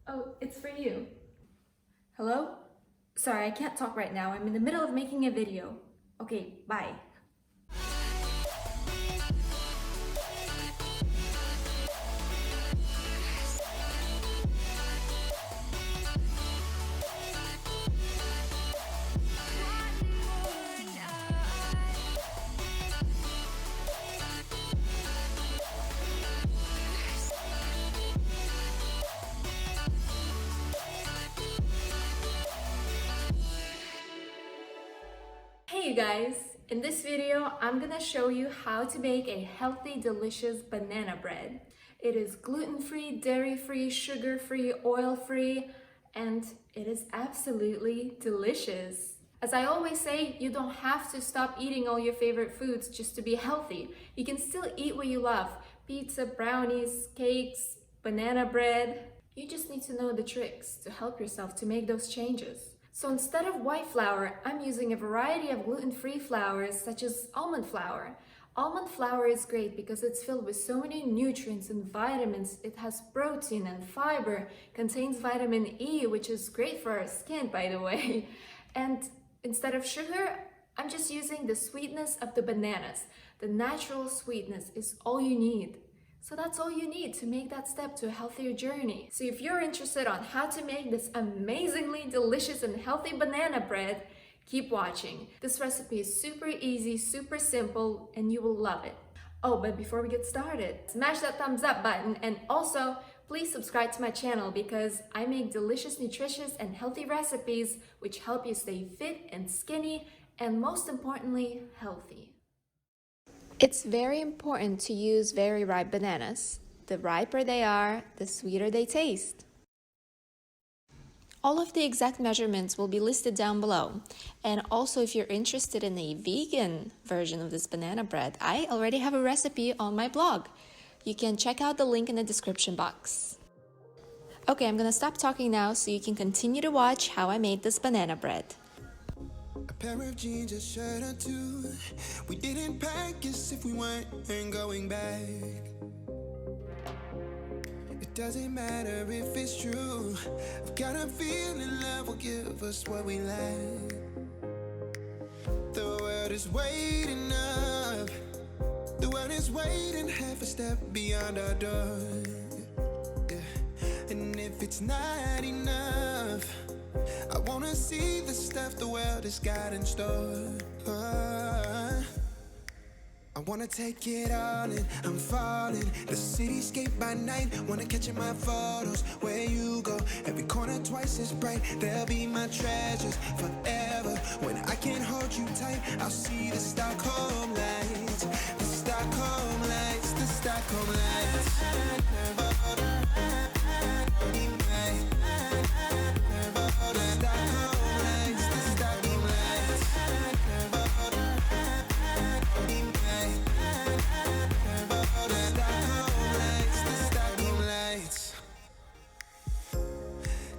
Oh, it's for you. Hello? Sorry, I can't talk right now. I'm in the middle of making a video. Okay, bye. Hey you guys! In this video, I'm gonna show you how to make a healthy, delicious banana bread. It is gluten-free, dairy-free, sugar-free, oil-free, and it is absolutely delicious. As I always say, you don't have to stop eating all your favorite foods just to be healthy. You can still eat what you love. Pizza, brownies, cakes, banana bread. You just need to know the tricks to help yourself to make those changes. So instead of white flour, I'm using a variety of gluten-free flours such as almond flour. Almond flour is great because it's filled with so many nutrients and vitamins. It has protein and fiber, contains vitamin E, which is great for our skin, by the way. And instead of sugar, I'm just using the sweetness of the bananas. The natural sweetness is all you need. So that's all you need to make that step to a healthier journey. So if you're interested on how to make this amazingly delicious and healthy banana bread, keep watching. This recipe is super easy, super simple, and you will love it. Oh, but before we get started, smash that thumbs up button and also please subscribe to my channel because I make delicious, nutritious, and healthy recipes which help you stay fit and skinny and most importantly, healthy. It's very important to use very ripe bananas. The riper they are, the sweeter they taste. All of the exact measurements will be listed down below. And also if you're interested in a vegan version of this banana bread, I already have a recipe on my blog. You can check out the link in the description box. Okay, I'm gonna stop talking now so you can continue to watch how I made this banana bread. A pair of jeans, a shirt or two. We didn't pack as if we weren't going back. It doesn't matter if it's true. I've got a feeling love will give us what we lack. The world is waiting up. The world is waiting half a step beyond our door. Yeah. And if it's not enough, I wanna see the stuff the world has got in store. I wanna take it all in, I'm falling. The cityscape by night, wanna catch in my photos. Where you go, every corner twice as bright. They'll be my treasures forever. When I can't hold you tight, I'll see the Stockholm lights. The Stockholm lights, the Stockholm lights.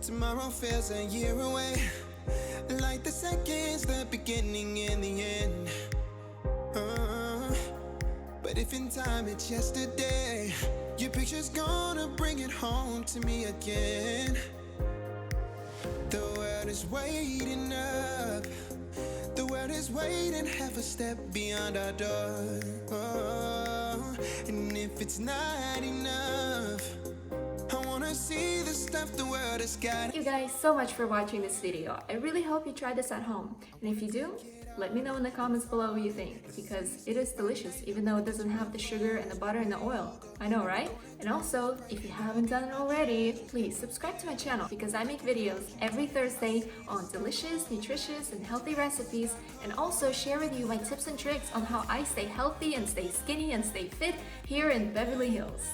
Tomorrow feels a year away, like the seconds, the beginning and the end. But if in time it's yesterday, your picture's gonna bring it home to me again. The world is waiting up. The world is waiting half a step beyond our door. And if it's not enough, I wanna see the stuff the world has got. Thank you guys so much for watching this video. I really hope you try this at home. And if you do, let me know in the comments below what you think, because it is delicious even though it doesn't have the sugar and the butter and the oil. I know, right? And also, if you haven't done it already, please subscribe to my channel because I make videos every Thursday on delicious, nutritious, and healthy recipes, and also share with you my tips and tricks on how I stay healthy and stay skinny and stay fit here in Beverly Hills.